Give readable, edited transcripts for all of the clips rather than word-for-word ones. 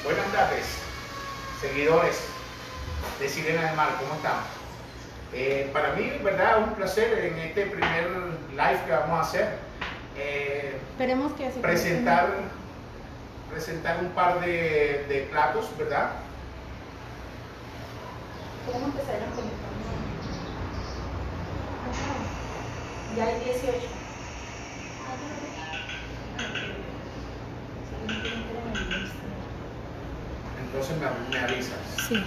Buenas tardes, seguidores de Sirena del Mar, ¿cómo están? Para mí, verdad, es un placer en este primer live que vamos a hacer Esperemos que presentar un par de platos, ¿verdad? Podemos empezar a conectar. Ya hay 18. Entonces me avisas. Sí.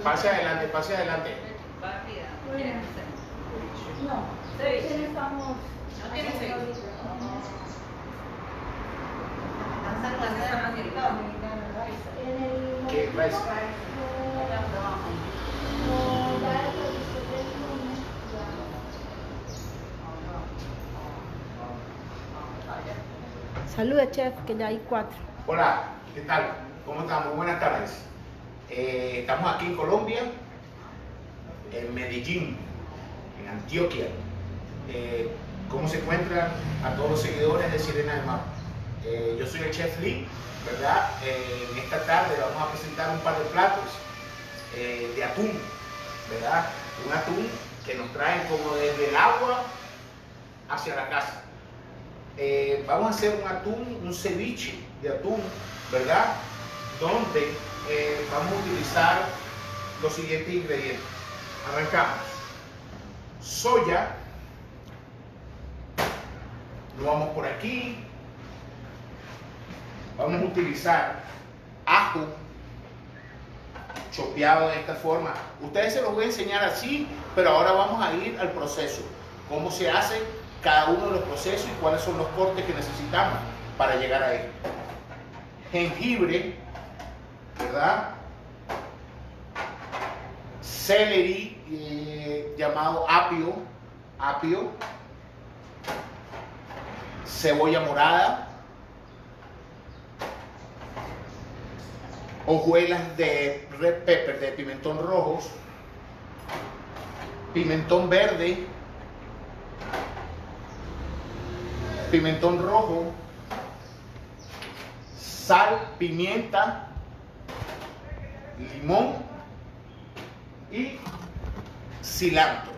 Pase adelante, pase adelante. No, estamos. No tiene haciendo Facebook. En el ¿Qué vais? Saluda, chef, que ya hay 4. Hola, ¿qué tal? ¿Cómo están? Muy buenas tardes. Estamos aquí en Colombia, en Medellín, en Antioquia. ¿Cómo se encuentran a todos los seguidores de Sirena del Mar? Yo soy el chef Lee, ¿verdad? En esta tarde vamos a presentar un par de platos de atún, ¿verdad? Un atún que nos traen como desde el agua hacia la casa. Vamos a hacer un ceviche de atún, ¿verdad? Donde vamos a utilizar los siguientes ingredientes. Arrancamos. Soya. Lo vamos por aquí. Vamos a utilizar ajo chopeado de esta forma. Ustedes se los voy a enseñar así, pero ahora vamos a ir al proceso. Cómo se hace cada uno de los procesos y cuáles son los cortes que necesitamos para llegar a él. Jengibre, ¿verdad? Celery, llamado apio, cebolla morada, hojuelas de red pepper, de pimentón rojos, pimentón verde, pimentón rojo, sal, pimienta, limón y cilantro.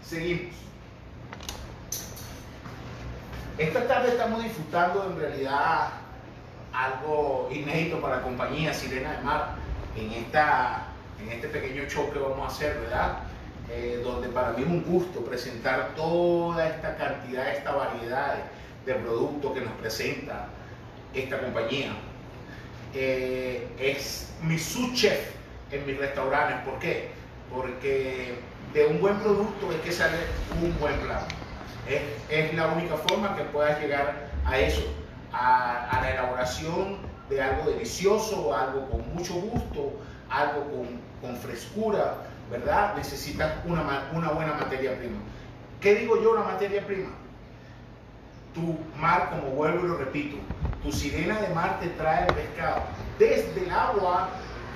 Seguimos. Esta tarde estamos disfrutando en realidad algo inédito para la compañía Sirena del Mar en este pequeño show que vamos a hacer, ¿verdad? Donde para mí es un gusto presentar toda esta cantidad, esta variedad de productos que nos presenta esta compañía. Es mi sous-chef en mis restaurantes. ¿Por qué? Porque de un buen producto es que sale un buen plato. Es la única forma que puedas llegar a eso, a la elaboración de algo delicioso, algo con mucho gusto, algo con frescura, ¿verdad? Necesitas una buena materia prima. ¿Qué digo yo, la materia prima? Tu mar, como vuelvo y lo repito, tu Sirena de Mar te trae el pescado desde el agua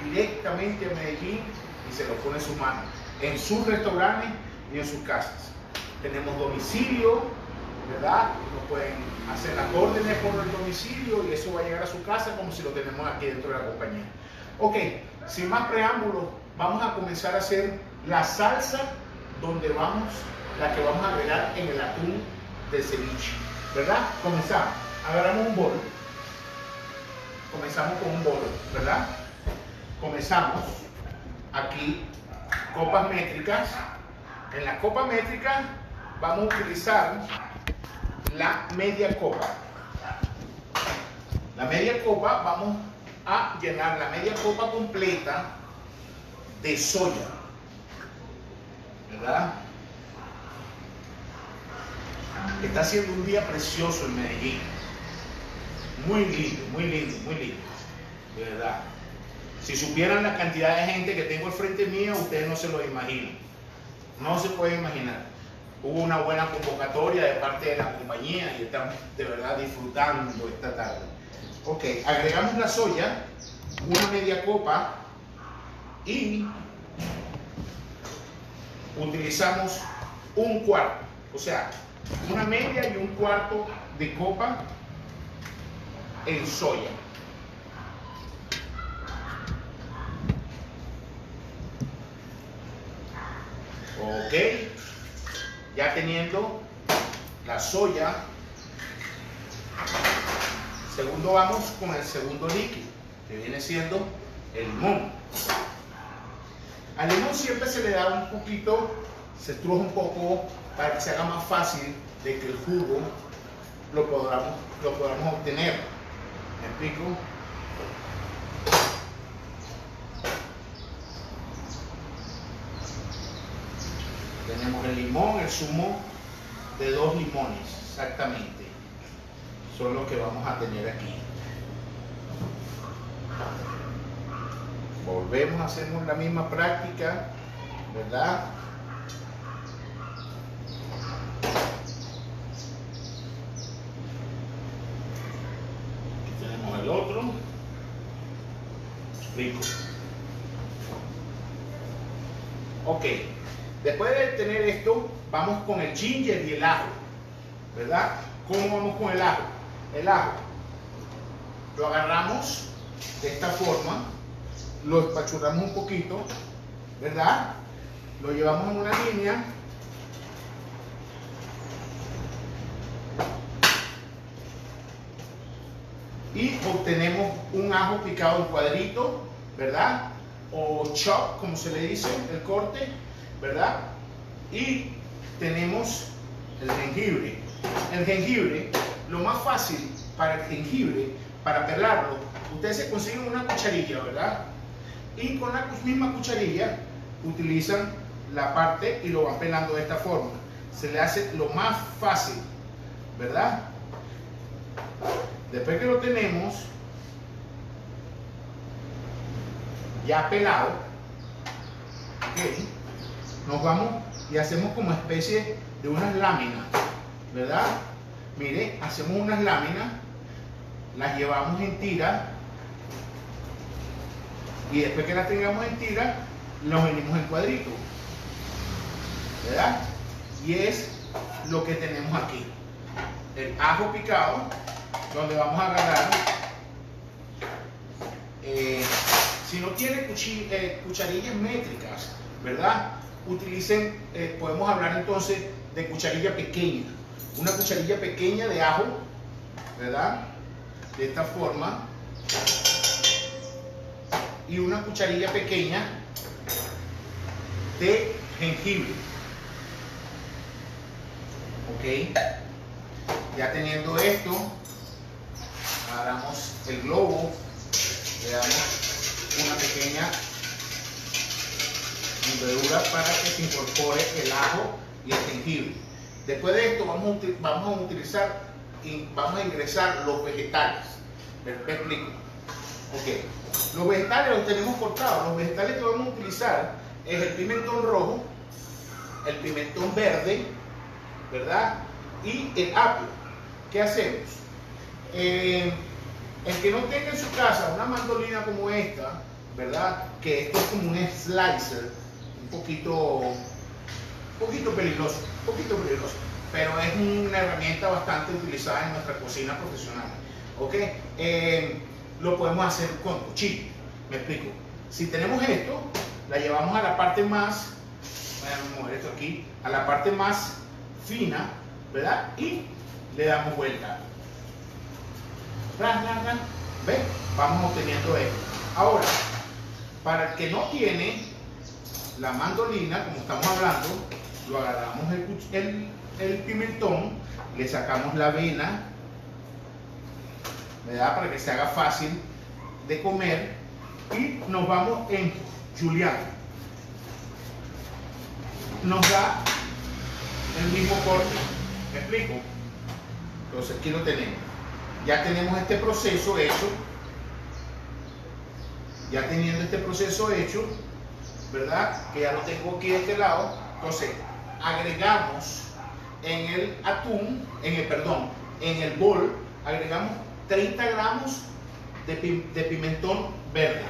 directamente a Medellín y se lo pone en sus manos, en sus restaurantes y en sus casas. Tenemos domicilio, ¿verdad? Nos pueden hacer las órdenes por el domicilio y eso va a llegar a su casa como si lo tenemos aquí dentro de la compañía. Ok, sin más preámbulos, vamos a comenzar a hacer la salsa la que vamos a agregar en el atún de ceviche, ¿verdad? Comenzamos. Agarramos un bol. Comenzamos con un bol, ¿verdad? Comenzamos aquí, copas métricas. En la copa métrica vamos a utilizar la media copa. La media copa, vamos a llenar la media copa completa de soya, ¿verdad? Está siendo un día precioso en Medellín. Muy lindo, muy lindo, muy lindo. De verdad. Si supieran la cantidad de gente que tengo al frente mío, ustedes no se lo imaginan. No se pueden imaginar. hubo una buena convocatoria de parte de la compañía y estamos de verdad disfrutando esta tarde. Ok, agregamos la soya, una media copa y utilizamos un cuarto, o sea, una media y un cuarto de copa en soya. Ok, ya teniendo la soya, segundo vamos con el segundo líquido, que viene siendo el limón. Al limón siempre se le da un poquito, se estruja un poco para que se haga más fácil de que el jugo lo podamos obtener. ¿Me explico? Tenemos el limón, el zumo de 2 limones, exactamente. Son los que vamos a tener aquí. Volvemos, hacemos la misma práctica, ¿verdad? Aquí tenemos el otro. Rico. Ok. Después de tener esto, vamos con el ginger y el ajo, ¿verdad? ¿Cómo vamos con el ajo? El ajo lo agarramos de esta forma, lo espachurramos un poquito, ¿verdad? Lo llevamos en una línea y obtenemos un ajo picado en cuadrito, ¿verdad? O chop, como se le dice, el corte, ¿verdad? Y tenemos el jengibre. El jengibre, lo más fácil para el jengibre, para pelarlo, ustedes se consiguen una cucharilla, ¿verdad? Y con la misma cucharilla utilizan la parte y lo van pelando de esta forma. Se le hace lo más fácil, ¿verdad? Después que lo tenemos ya pelado, ¿okay? Nos vamos y hacemos como especie de unas láminas, ¿verdad? Mire, hacemos unas láminas, las llevamos en tira y después que las tengamos en tira, los venimos en cuadrito, ¿verdad? Y es lo que tenemos aquí, el ajo picado, donde vamos a agarrar, si no tiene cucharillas métricas, ¿verdad? Utilicen, podemos hablar entonces de cucharilla pequeña, una cucharilla pequeña de ajo, ¿verdad? De esta forma, y una cucharilla pequeña de jengibre. Ok, ya teniendo esto, agarramos el globo, le damos una pequeña hendidura para que se incorpore el ajo y el jengibre. Después de esto vamos a utilizar y vamos a ingresar los vegetales. ¿Me explico? Ok, los vegetales los tenemos cortados. Los vegetales que vamos a utilizar es el pimentón rojo, el pimentón verde, ¿verdad? Y el apio. ¿Qué hacemos? El que no tenga en su casa una mandolina como esta, ¿verdad? Que esto es como un slicer, un poquito peligroso, pero es una herramienta bastante utilizada en nuestra cocina profesional, ¿ok? Lo podemos hacer con cuchillo, me explico. Si tenemos esto, la llevamos a la parte más, voy a mover esto aquí, a la parte más fina, ¿verdad? Y le damos vuelta. ¿Ven? Vamos obteniendo esto. Ahora, para el que no tiene la mandolina, como estamos hablando, lo agarramos el pimentón, le sacamos la avena, ¿verdad? Para que se haga fácil de comer y nos vamos en julián. Nos da el mismo corte, ¿me explico? Entonces aquí lo tenemos. Ya tenemos este proceso hecho. Ya teniendo este proceso hecho, ¿verdad? Que ya lo tengo aquí de este lado. Entonces agregamos en el atún, en el bol, agregamos 30 gramos de pimentón verde.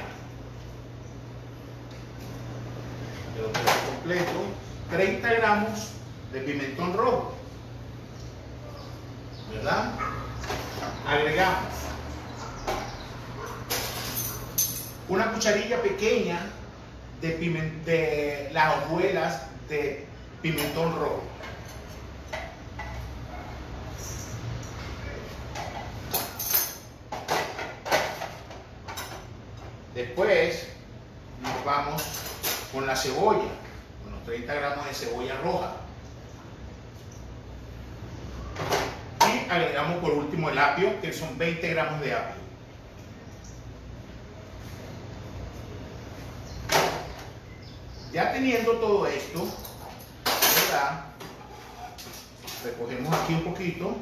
Lo completo, 30 gramos de pimentón rojo, ¿verdad? Agregamos una cucharilla pequeña de las hojuelas de pimentón rojo. Después nos vamos con la cebolla, con los 30 gramos de cebolla roja. Y agregamos por último el apio, que son 20 gramos de apio. Ya teniendo todo esto, ¿verdad? Recogemos aquí un poquito.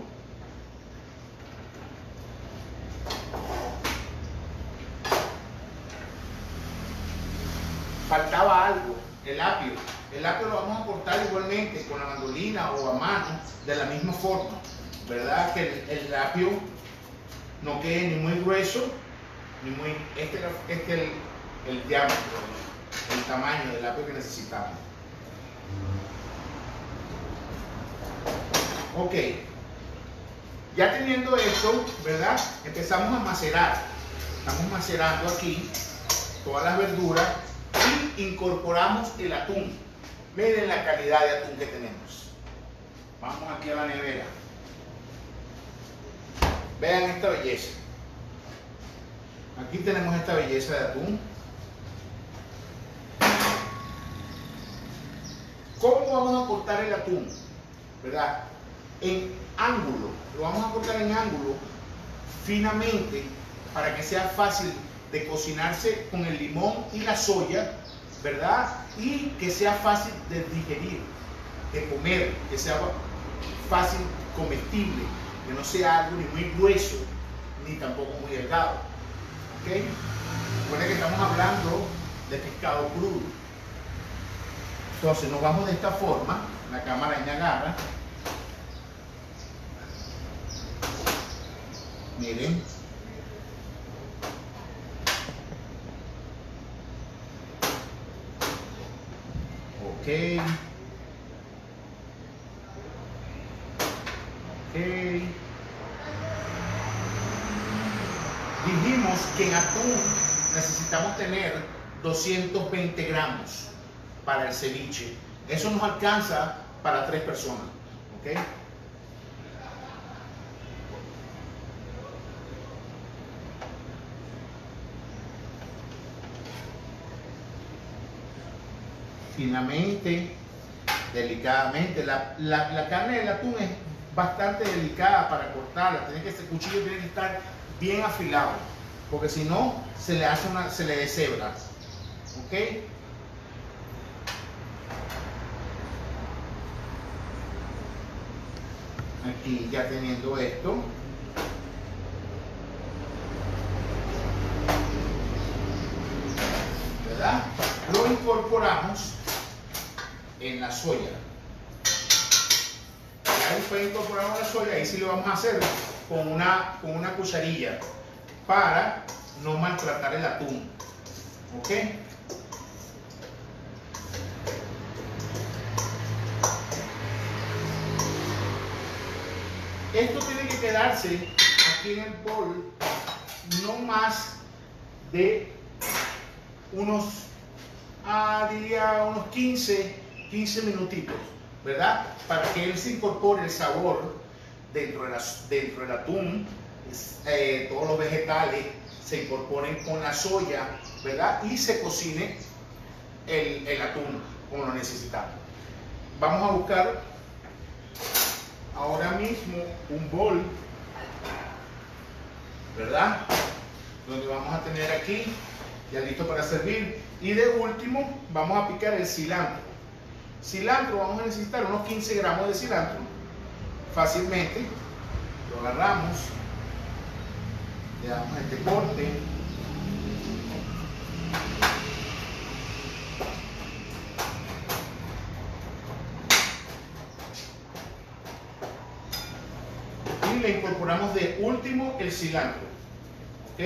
Faltaba algo, el apio. El apio lo vamos a cortar igualmente con la mandolina o a mano, de la misma forma, ¿verdad? Que el apio no quede ni muy grueso, ni muy... Este es el diámetro, el tamaño del apio que necesitamos. Ok, ya teniendo esto, ¿verdad? Empezamos a macerar. Estamos macerando aquí todas las verduras y incorporamos el atún. Miren la calidad de atún que tenemos. Vamos aquí a la nevera. Vean esta belleza. Aquí tenemos esta belleza de atún. ¿Cómo vamos a cortar el atún? ¿Verdad? En ángulo. Lo vamos a cortar en ángulo finamente para que sea fácil de cocinarse con el limón y la soya, ¿verdad? Y que sea fácil de digerir, de comer, que sea fácil comestible, que no sea algo ni muy grueso ni tampoco muy delgado. ¿Ok? Recuerden que estamos hablando de pescado crudo. Entonces nos vamos de esta forma, la cámara me agarra. Miren. Ok. Dijimos que en atún necesitamos tener 220 gramos para el ceviche. Eso nos alcanza para 3 personas. ¿Ok? Finamente, delicadamente. La carne del atún es bastante delicada para cortarla. El cuchillo tiene que estar bien afilado, porque si no se le deshebra. ¿Ok? Aquí ya teniendo esto, ¿verdad? Lo incorporamos en la soya. Ya después incorporamos la soya, ahí sí lo vamos a hacer con una cucharilla para no maltratar el atún. ¿Ok? Esto tiene que quedarse aquí en el bol no más de unos 15 minutitos, ¿verdad? Para que él se incorpore el sabor dentro del atún, todos los vegetales se incorporen con la soya, ¿verdad? Y se cocine el atún como lo necesitamos. Vamos a buscar ahora mismo un bol, ¿verdad? Donde vamos a tener aquí ya listo para servir. Y de último vamos a picar el cilantro. Cilantro, vamos a necesitar unos 15 gramos de cilantro. Fácilmente lo agarramos, le damos este corte. y le incorporamos de último el cilantro. ¿Ok?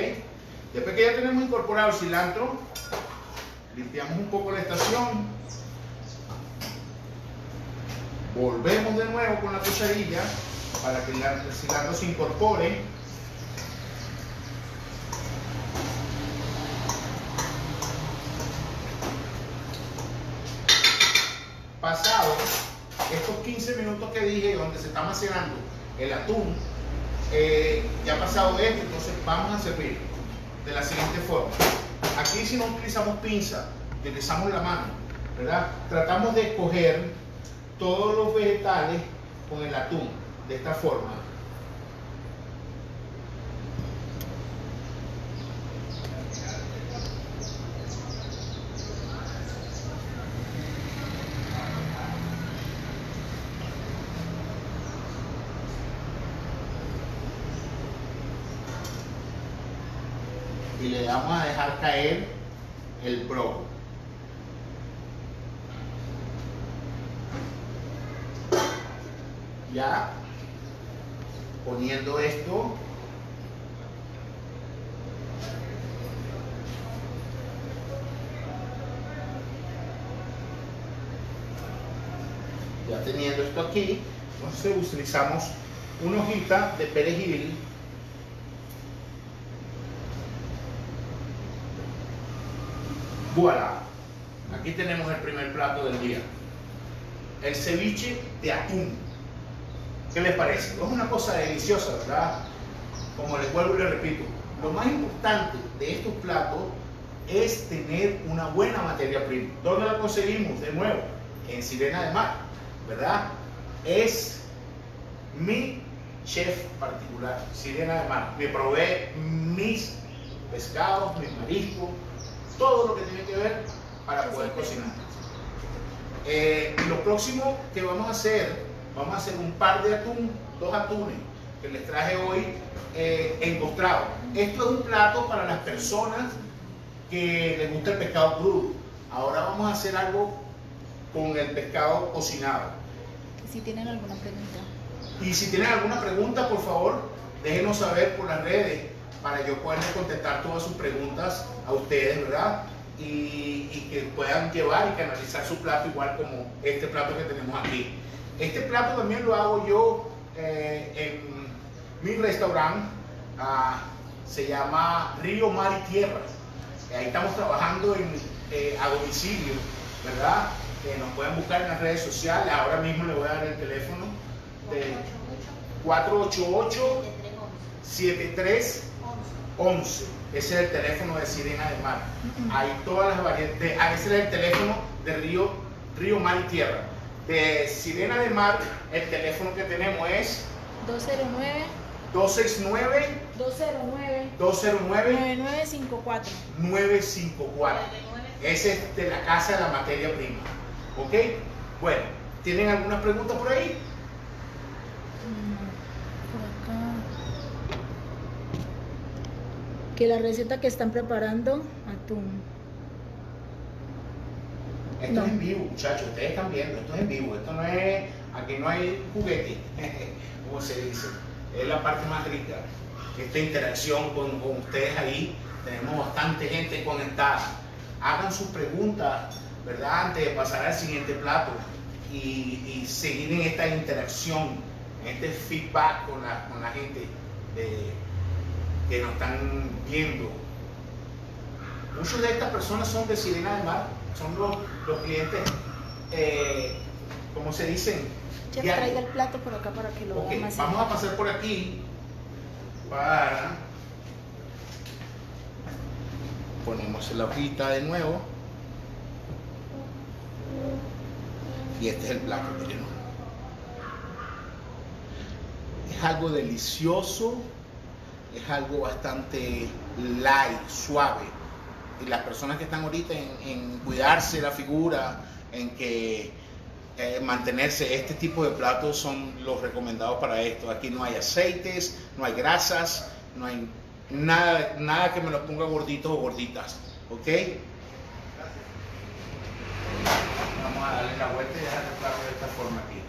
Después que ya tenemos incorporado el cilantro, limpiamos un poco la estación. Volvemos de nuevo con la cucharilla para que el cilantro se incorpore. Pasado estos 15 minutos que dije donde se está macerando el atún, ya pasado esto, entonces vamos a servir de la siguiente forma. Aquí, si no utilizamos pinza, utilizamos la mano, ¿verdad? Tratamos de escoger todos los vegetales con el atún de esta forma. Y le vamos a dejar caer el brócoli. Ya poniendo esto, ya teniendo esto aquí, entonces utilizamos una hojita de perejil. Voilà, aquí tenemos el primer plato del día, el ceviche de atún. ¿Qué les parece? Es una cosa deliciosa, ¿verdad? Como les vuelvo y les repito, lo más importante de estos platos es tener una buena materia prima. ¿Dónde la conseguimos? De nuevo, en Sirena de Mar, ¿verdad? Es mi chef particular, Sirena de Mar. Me provee mis pescados, mis mariscos, todo lo que tiene que ver para poder cocinar. Lo próximo que vamos a hacer un par de atún, 2 atunes que les traje hoy encostrados. Esto es un plato para las personas que les gusta el pescado crudo. Ahora vamos a hacer algo con el pescado cocinado. Si tienen alguna pregunta. Y si tienen alguna pregunta, por favor, déjenos saber por las redes para yo poder contestar todas sus preguntas a ustedes, ¿verdad? Y que puedan llevar y canalizar su plato igual como este plato que tenemos aquí. Este plato también lo hago yo en mi restaurante, se llama Río, Mar y Tierra. Ahí estamos trabajando a domicilio, ¿verdad? Nos pueden buscar en las redes sociales. Ahora mismo les voy a dar el teléfono de 488-7311. Ese es el teléfono de Sirena de Mar. Hay todas las variantes. Ese es el teléfono de Río, Mar y Tierra. De Sirena de Mar, el teléfono que tenemos es 269 9954. 954. Ese es de la casa de la materia prima. ¿Ok? Bueno, ¿tienen alguna pregunta por ahí? Por acá. Que la receta que están preparando, atún. Esto No. es en vivo, muchachos, ustedes están viendo, esto es en vivo, esto no es, aquí no hay juguete, como se dice, es la parte más rica, esta interacción con ustedes ahí, tenemos bastante gente conectada. Hagan sus preguntas, ¿verdad? Antes de pasar al siguiente plato y seguir en esta interacción, en este feedback con la gente que nos están viendo. Muchas de estas personas son de Sirena de Mar, son los clientes, ¿cómo se dicen? Ya Diarios. traiga el plato por acá para que lo Ok, vean más. vamos a pasar por aquí para... Ponemos la hojita de nuevo. Y este es el plato, miren. Es algo delicioso, es algo bastante light, suave. Y las personas que están ahorita en cuidarse la figura, en que mantenerse, este tipo de platos son los recomendados para esto. Aquí no hay aceites, no hay grasas, no hay nada que me los ponga gorditos o gorditas. ¿Ok? Vamos a darle la vuelta y dejar el plato de esta forma aquí.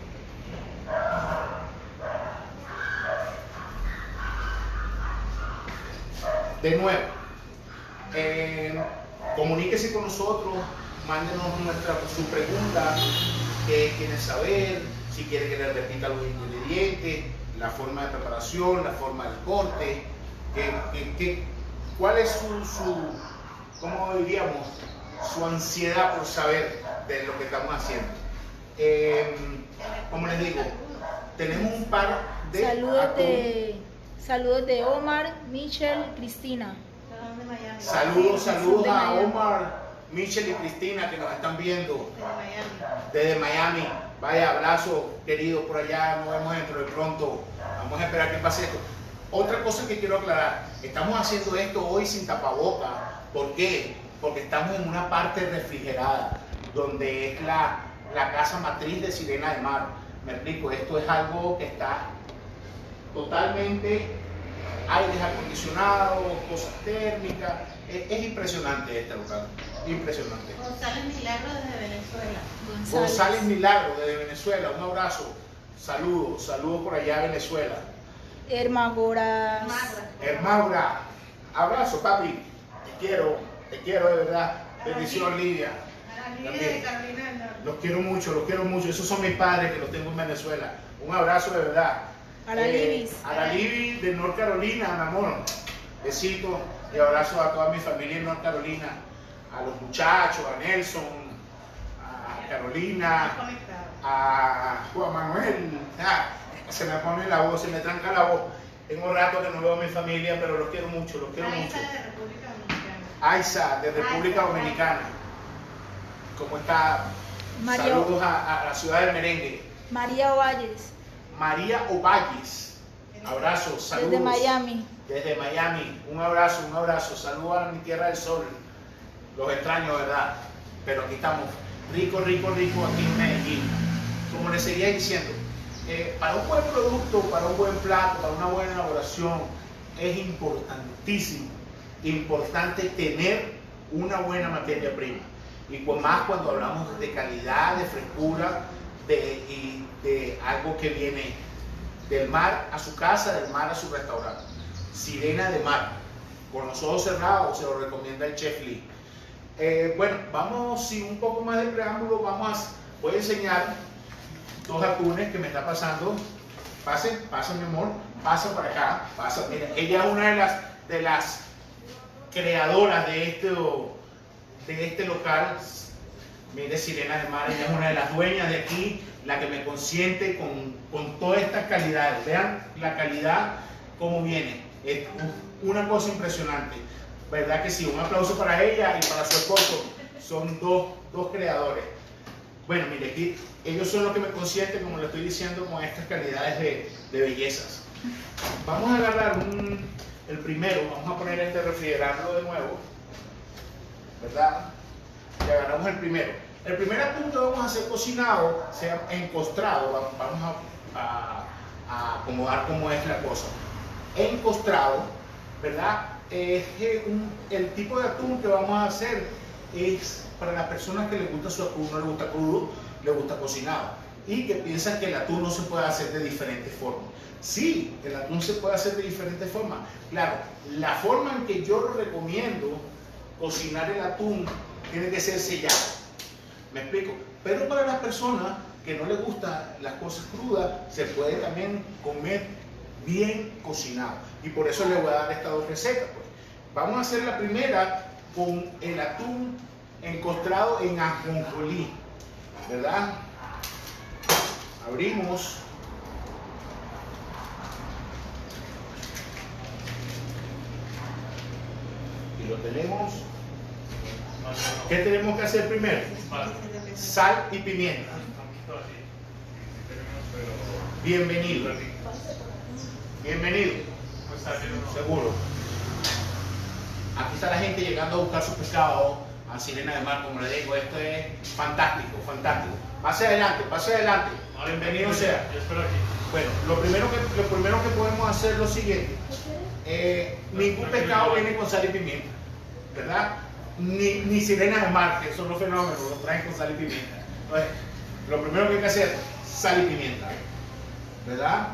De nuevo, comuníquese con nosotros, mándenos su pregunta, qué quieren saber, si quiere que les repita los ingredientes, la forma de preparación, la forma del corte, cuál es ¿cómo diríamos? Su ansiedad por saber de lo que estamos haciendo. Como les digo, tenemos un par de saludos de Omar, Michelle, Cristina. Saludos a Omar, Michelle y Cristina que nos están viendo desde Miami. Vaya, abrazo querido por allá, nos vemos dentro de pronto. Vamos a esperar que pase esto. Otra cosa que quiero aclarar, estamos haciendo esto hoy sin tapaboca. ¿Por qué? Porque estamos en una parte refrigerada, donde es la casa matriz de Sirena de Mar. Me explico, esto es algo que está totalmente aires acondicionados, cosas térmicas. Es impresionante este lugar, impresionante. González Milagro desde Venezuela. González Milagro desde Venezuela, un abrazo. Saludos por allá a Venezuela. Hermagoras. Hermaura, abrazo papi, te quiero de verdad. Bendición Lidia. De Carolina del Norte. Los quiero mucho. Esos son mis padres que los tengo en Venezuela. Un abrazo de verdad. Aralibis de North Carolina, mi amor. Besitos y abrazos a toda mi familia en North Carolina. A los muchachos, a Nelson, a Carolina, a Juan Manuel. Se me pone la voz, se me tranca la voz. Tengo rato que no veo a mi familia, pero los quiero mucho, Aiza de República Dominicana. Aiza de República Dominicana. ¿Cómo está? Saludos a la ciudad del merengue. María Ovalles. María Ovalles. Abrazos, saludos. Desde Miami. Desde Miami. Un abrazo. Saludos a mi tierra del sol. Los extraño, ¿verdad? Pero aquí estamos. Rico aquí en Medellín. Como les seguía diciendo, para un buen producto, para un buen plato, para una buena elaboración, es importante tener una buena materia prima. Y más cuando hablamos de calidad, de frescura, y de algo que viene del mar a su casa, del mar a su restaurante. Sirena de Mar, con los ojos cerrados, se lo recomienda el Chef Lee. Bueno, vamos sin un poco más de preámbulo, voy a enseñar dos atunes que me está pasando. Pase mi amor, pasa para acá, pasa. Mira, ella es una de las creadoras de este local. Mire, Sirena de Mar, ella es una de las dueñas de aquí, la que me consiente con todas estas calidades. Vean la calidad como viene, es una cosa impresionante, ¿verdad que sí? Un aplauso para ella y para su esposo, son dos creadores. Bueno, mire, aquí ellos son los que me consienten, como le estoy diciendo, con estas calidades de bellezas. Vamos a agarrar el primero, vamos a poner refrigerarlo de nuevo, ¿verdad? Y agarramos el primero. El primer atún que vamos a hacer cocinado, sea encostrado, vamos a acomodar cómo es la cosa. Encostrado, ¿verdad? El tipo de atún que vamos a hacer es para las personas que les gusta su atún, no les gusta crudo, les gusta cocinado. Y que piensan que el atún no se puede hacer de diferentes formas. Sí, el atún se puede hacer de diferentes formas. Claro, la forma en que yo lo recomiendo cocinar el atún tiene que ser sellado. ¿Me explico? Pero para las personas que no les gustan las cosas crudas, se puede también comer bien cocinado. Y por eso les voy a dar estas dos recetas. Pues. Vamos a hacer la primera con el atún encostrado en ajonjolí, ¿verdad? Abrimos. Y lo tenemos. ¿Qué tenemos que hacer primero? Sal y pimienta. Bienvenido. Bienvenido. Seguro. Aquí está la gente llegando a buscar su pescado a Sirena de Mar, como le digo, esto es fantástico, fantástico. Pase adelante, bienvenido sea. Yo espero aquí. Bueno, lo primero que podemos hacer es lo siguiente. Ningún pescado viene con sal y pimienta, ¿verdad? Ni Sirena de Mar, que son los fenómenos, los traen con sal y pimienta. Entonces, lo primero que hay que hacer, sal y pimienta, ¿verdad?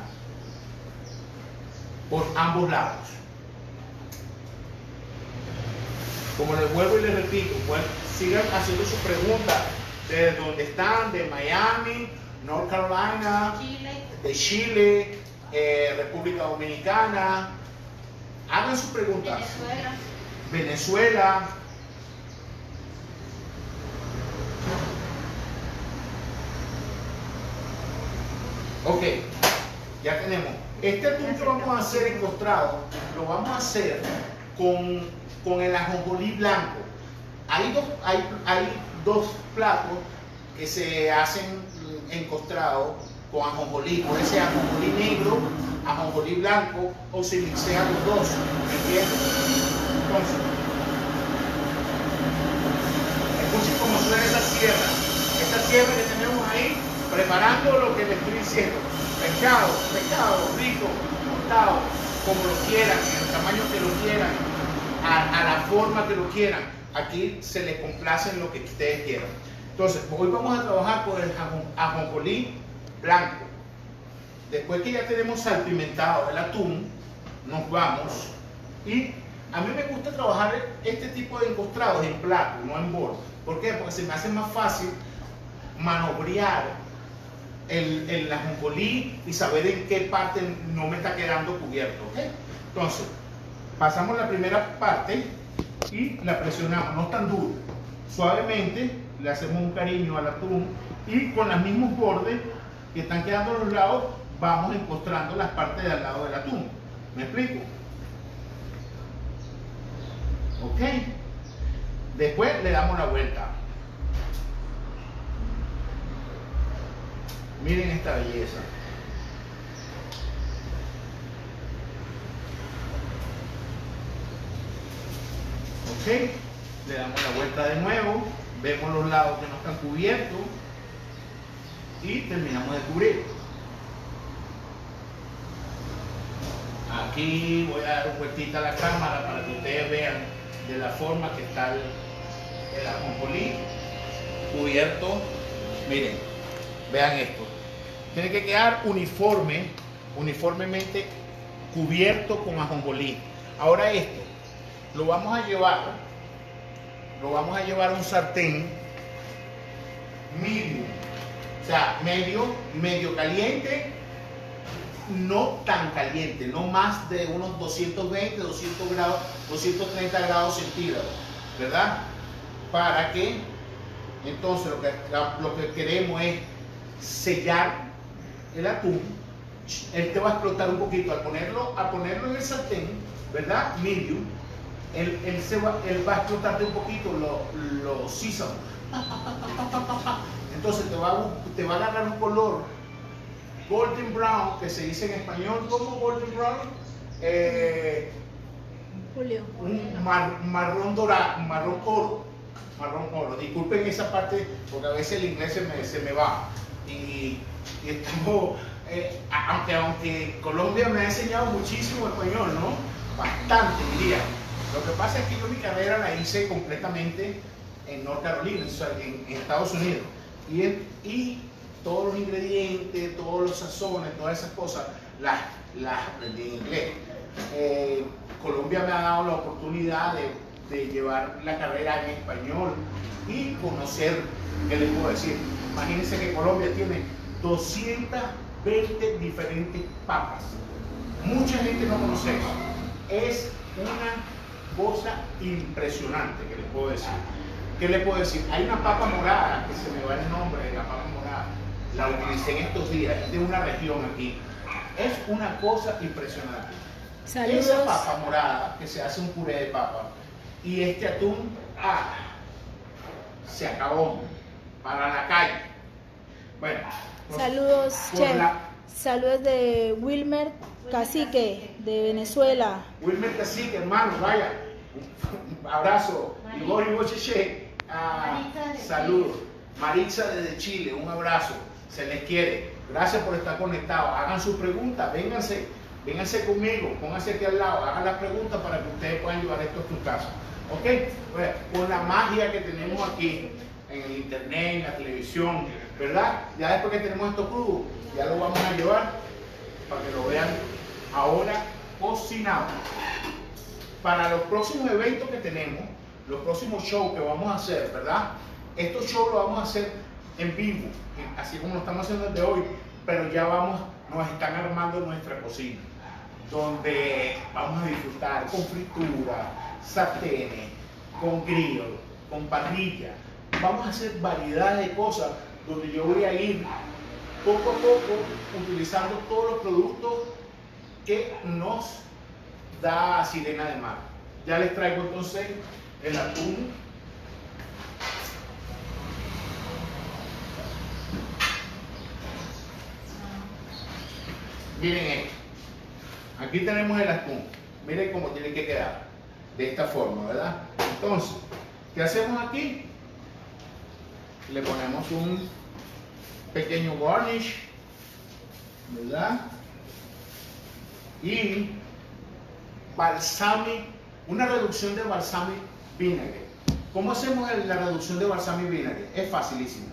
Por ambos lados. como les vuelvo y les repito, pues sigan haciendo sus preguntas de donde están, de Miami, North Carolina, Chile, de Chile, República Dominicana. Hagan sus preguntas. Venezuela. Venezuela. Ok, ya tenemos. Este atún que vamos a hacer encostrado, lo vamos a hacer con el ajonjolí blanco. Hay dos platos que se hacen encostrados con ajonjolí. Puede ser ajonjolí negro, ajonjolí blanco, o se mixean los dos. ¿Me entiendes? Entonces, escuchen cómo suena esa sierra. Esa sierra que tenemos ahí, preparando lo que les estoy diciendo. Pescado rico, cortado, como lo quieran, en el tamaño que lo quieran, a la forma que lo quieran. Aquí se les complace en lo que ustedes quieran. Entonces, hoy vamos a trabajar con el ajonjolí blanco. Después que ya tenemos salpimentado el atún, nos vamos. Y a mí me gusta trabajar este tipo de encostrados en plato, no en bol. ¿Por qué? Porque se me hace más fácil manobrear el ajonjolí y saber en qué parte no me está quedando cubierto. ¿Okay? Entonces, pasamos la primera parte y la presionamos, no tan duro. Suavemente le hacemos un cariño al atún y con los mismos bordes que están quedando a los lados, vamos encostrando las partes de al lado del atún. ¿Me explico? Ok. Después le damos la vuelta. Miren esta belleza. Ok, le damos la vuelta de nuevo, vemos los lados que no están cubiertos y terminamos de cubrir. Aquí voy a dar una vueltita a la cámara para que ustedes vean de la forma que está el ajonjolí cubierto. Miren, vean esto. Tiene que quedar uniformemente cubierto con ajonjolí. Ahora esto lo vamos a llevar a un sartén medium, o sea, medio caliente, no tan caliente, no más de unos 220, 200 grados, 230 grados centígrados, ¿verdad? Para que entonces lo que queremos es sellar el atún. Él te va a explotar un poquito al ponerlo en el sartén, ¿verdad? Medium. Él va a explotarte un poquito los seasons. Entonces te va a agarrar un color golden brown, que se dice en español como golden brown, Julio. un marrón dorado, marrón oro. Disculpen esa parte porque a veces el inglés se me va. Y estamos, aunque Colombia me ha enseñado muchísimo español, ¿no? Bastante, diría. Lo que pasa es que yo mi carrera la hice completamente en North Carolina, en Estados Unidos. Y todos los ingredientes, todos los sazones, todas esas cosas, las aprendí en inglés. Colombia me ha dado la oportunidad de llevar la carrera en español y conocer, ¿qué les puedo decir? Imagínense que Colombia tiene 220 diferentes papas. Mucha gente no conoce eso. Es una cosa impresionante que les puedo decir. ¿Qué les puedo decir? Hay una papa morada, que se me va el nombre de la papa morada. La utilicé en estos días, es de una región aquí. Es una cosa impresionante. Saludos. Esa papa morada, que se hace un puré de papa, y este atún, se acabó. Para la calle. Bueno. Saludos, chef. Saludos de Wilmer Cacique, de Venezuela. Wilmer Cacique, hermano, vaya. Un abrazo. Igor Bocheche. Saludos. Maritza desde Chile, un abrazo. Se les quiere. Gracias por estar conectados. Hagan sus preguntas, vénganse conmigo, pónganse aquí al lado, hagan las preguntas para que ustedes puedan llevar esto a sus casas. ¿Ok? Pues, con la magia que tenemos aquí en el internet, en la televisión, ¿verdad? Ya después que tenemos esto crudo, ya lo vamos a llevar para que lo vean ahora cocinado. Para los próximos eventos que tenemos, los próximos shows que vamos a hacer, ¿verdad? Estos shows los vamos a hacer en vivo, así como lo estamos haciendo desde hoy, pero ya nos están armando nuestra cocina, donde vamos a disfrutar con fritura, sartenes, con grill, con parrilla. Vamos a hacer variedad de cosas donde yo voy a ir poco a poco utilizando todos los productos que nos da Sirena de Mar. Ya les traigo entonces el atún. Miren esto. Aquí tenemos el atún. Miren cómo tiene que quedar. De esta forma, ¿verdad? Entonces, ¿qué hacemos aquí? Le ponemos un pequeño garnish, ¿verdad? Y balsamic, una reducción de balsamic vinagre. ¿Cómo hacemos la reducción de balsamic vinagre? Es facilísimo.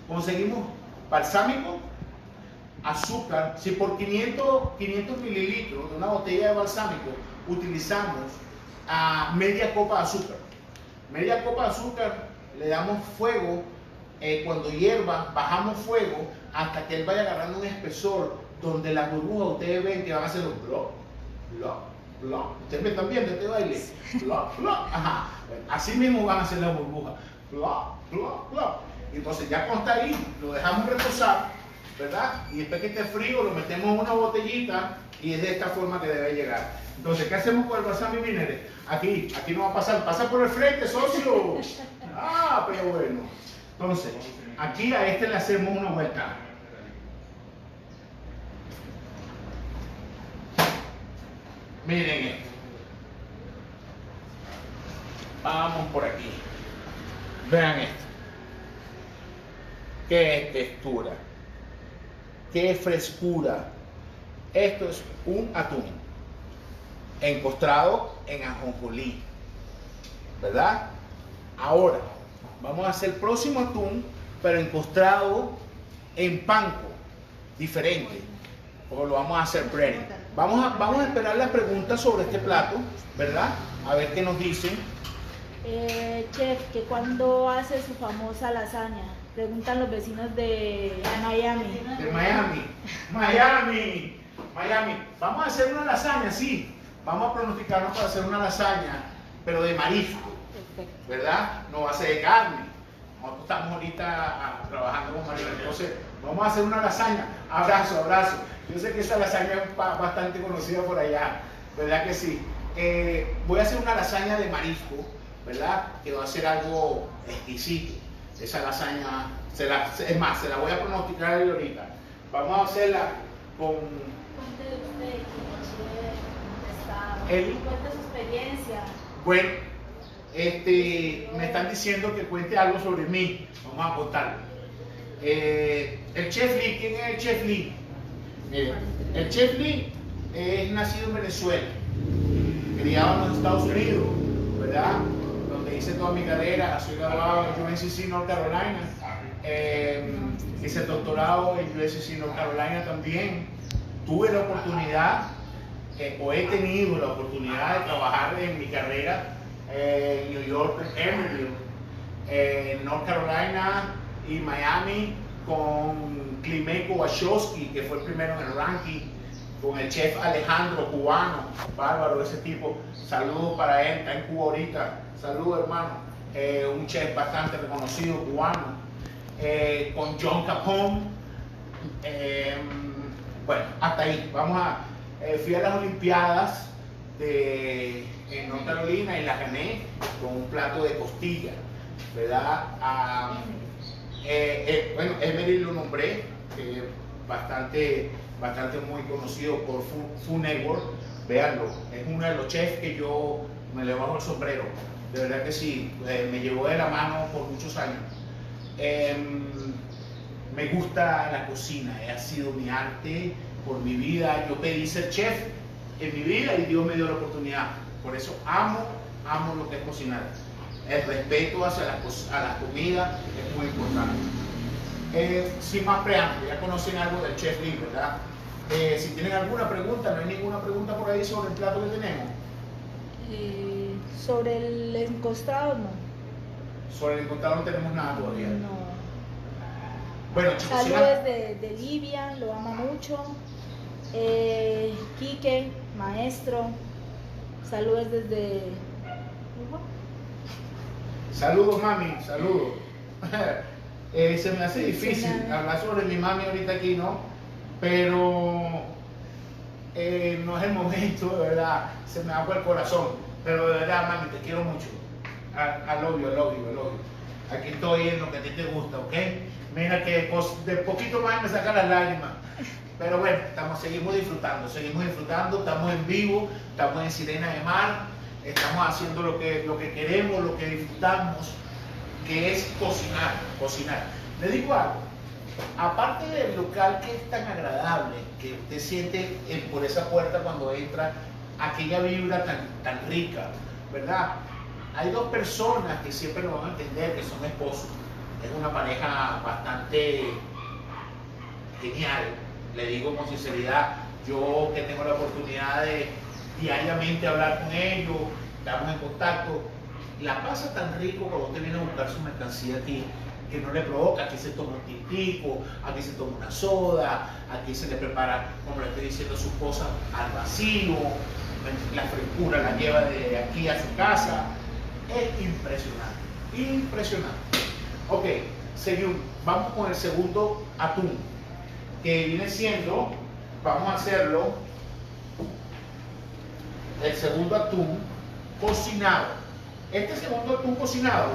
Conseguimos balsámico, azúcar. Si por 500 mililitros de una botella de balsámico utilizamos media copa de azúcar. Media copa de azúcar, le damos fuego. Cuando hierva, bajamos fuego hasta que él vaya agarrando un espesor donde las burbujas, ustedes ven que van a hacer los blop, blop, blop. Ustedes me están viendo este baile, blop, blop. Ajá. Así mismo van a hacer las burbujas, blop, blop, blop. Entonces ya cuando está ahí, lo dejamos reposar, ¿verdad? Y después que esté frío, lo metemos en una botellita y es de esta forma que debe llegar. Entonces, ¿qué hacemos con el balsamic vinagre? Aquí no va a pasar, pasa por el frente, socio. Ah, pero bueno. Entonces, aquí a este le hacemos una vuelta. Miren esto. Vamos por aquí. Vean esto. Qué textura. Qué frescura. Esto es un atún encostrado en ajonjolí, ¿verdad? Ahora vamos a hacer el próximo atún, pero encostrado en panko, diferente, porque lo vamos a hacer breading. Vamos a esperar las preguntas sobre este plato, ¿verdad? A ver qué nos dicen. Chef, que cuando hace su famosa lasaña, preguntan los vecinos de Miami. De Miami. Vamos a hacer una lasaña, sí. Vamos a pronosticarnos para hacer una lasaña, pero de marisco, ¿verdad? No va a ser de carne. Nosotros estamos ahorita trabajando con María, entonces vamos a hacer una lasaña. Abrazo. Yo sé que esa lasaña es bastante conocida por allá, ¿verdad que sí? Voy a hacer una lasaña de marisco, ¿verdad? Que va a ser algo exquisito. Esa lasaña, es más, se la voy a pronosticar ahorita. Vamos a hacerla con... Cuente su experiencia. Bueno, me están diciendo que cuente algo sobre mí. Vamos a contarlo. El Chef Lee, ¿quién es el Chef Lee? Miren, el Chef Lee es nacido en Venezuela, criado en los Estados Unidos, ¿verdad? Donde hice toda mi carrera. Soy graduado en UNCC North Carolina. Hice el doctorado en UNCC North Carolina también. Tuve la oportunidad, o he tenido la oportunidad de trabajar en mi carrera en New York, en Emeryville, en North Carolina y Miami con Klimeco Wachowski, que fue el primero en el ranking, con el chef Alejandro, cubano, bárbaro ese tipo. Saludos para él, está en Cuba ahorita. Saludos, hermano. Un chef bastante reconocido, cubano. Con John Capone. Bueno, hasta ahí. Fui a las Olimpiadas en North Carolina y las gané con un plato de costilla, ¿verdad? Bueno, Emery lo nombré, bastante muy conocido por Food Network. Véanlo, es uno de los chefs que yo me le bajo el sombrero, de verdad que sí, me llevó de la mano por muchos años. Me gusta la cocina, ha sido mi arte por mi vida. Yo pedí ser chef en mi vida y Dios me dio la oportunidad. Por eso amo lo que es cocinar. El respeto hacia a la comida es muy importante. Sin más preámbulo, ya conocen algo del Chef Lee, ¿verdad? Si tienen alguna pregunta, no hay ninguna pregunta por ahí sobre el plato que tenemos. Sobre el encostado, no. Sobre el contador no tenemos nada todavía. No. Bueno, chicos, Saludos de Livia, lo ama mucho. Quique, maestro. Saludos desde. saludos, mami, saludos. Se me hace difícil hablar sobre mi mami ahorita aquí, ¿no? Pero no es el momento, de verdad. Se me agua el corazón. Pero de verdad, mami, te quiero mucho. I love you, I love you, I love you. Aquí estoy en lo que a ti te gusta, ¿ok? Mira que de poquito más me sacan las lágrimas. Pero bueno, seguimos disfrutando, estamos en vivo, estamos en Sirena de Mar, estamos haciendo lo que queremos, lo que disfrutamos, que es cocinar. Le digo algo, aparte del local que es tan agradable, que usted siente por esa puerta cuando entra, aquella vibra tan rica, ¿verdad? Hay dos personas que siempre lo van a entender, que son esposos. Es una pareja bastante genial, le digo con sinceridad, yo que tengo la oportunidad de diariamente hablar con ellos, estamos en contacto, la pasa tan rico cuando usted viene a buscar su mercancía aquí, que no le provoca. Aquí se toma un tintico, aquí se toma una soda, aquí se le prepara, como le estoy diciendo, sus cosas al vacío, la frescura la lleva de aquí a su casa. Es impresionante. Ok, seguimos. Vamos con el segundo atún, que viene siendo, vamos a hacerlo, el segundo atún cocinado. Este segundo atún cocinado,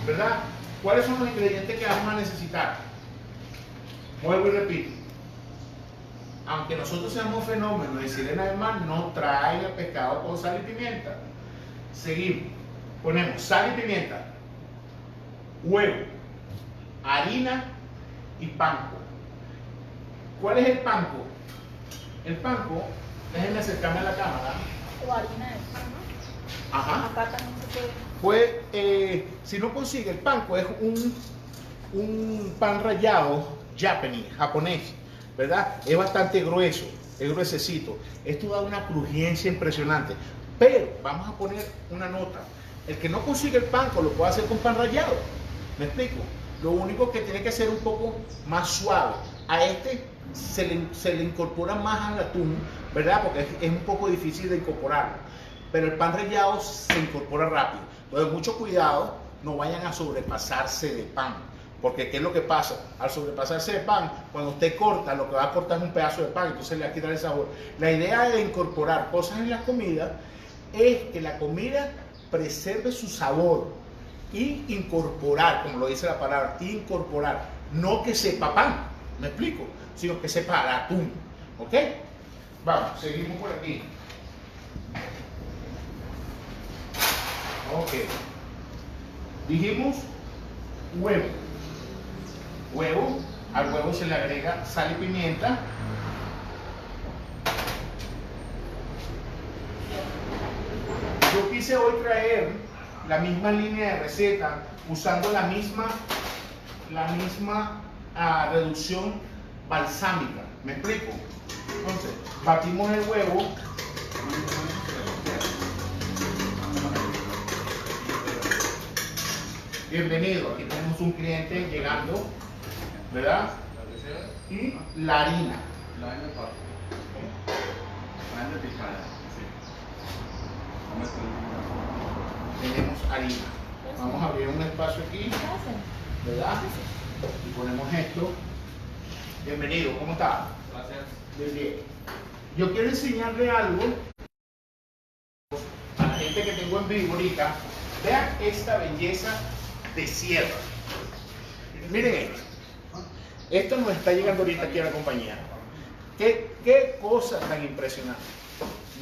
¿verdad? ¿Cuáles son los ingredientes que vamos a necesitar? Vuelvo y repito. Aunque nosotros seamos fenómenos de Sirena del Mar, no trae el pescado con sal y pimienta. Seguimos. Ponemos sal y pimienta, huevo, harina y panko. ¿Cuál es el panko? El panko, déjenme acercarme a la cámara. O harina de pan, ¿no? Ajá. Acá también se puede. Si no consigue, el panko es un pan rallado japonés, ¿verdad? Es bastante grueso, es gruesecito. Esto da una crujencia impresionante. Pero vamos a poner una nota. El que no consigue el panko lo puede hacer con pan rallado. ¿Me explico? Lo único que tiene que ser un poco más suave. A este se le incorpora más al atún, ¿verdad? Porque es un poco difícil de incorporarlo. Pero el pan rallado se incorpora rápido. Entonces, mucho cuidado, no vayan a sobrepasarse de pan. Porque ¿qué es lo que pasa? Al sobrepasarse de pan, cuando usted corta, lo que va a cortar es un pedazo de pan, entonces le va a quitar el sabor. La idea de incorporar cosas en la comida es que la comida preserve su sabor y incorporar, como lo dice la palabra, incorporar, no que sepa pan, ¿me explico? Sino que sepa atún, ¿ok? Vamos, seguimos por aquí. Ok. Dijimos huevo. Huevo, al huevo se le agrega sal y pimienta. Yo quise hoy traer la misma línea de receta usando la misma reducción balsámica. ¿Me explico? Entonces, batimos el huevo. Bienvenido, aquí tenemos un cliente llegando, ¿verdad? Y la harina. La harina de pato. La harina picada, sí. Tenemos harina. Vamos a abrir un espacio aquí, ¿verdad? Y ponemos esto. Bienvenido, ¿cómo está? Gracias. Bien, bien. Yo quiero enseñarle algo a la gente que tengo en vivo ahorita. Vean esta belleza de sierra. Miren esto. Esto nos está llegando ahorita aquí a la compañía. ¿Qué cosa tan impresionante?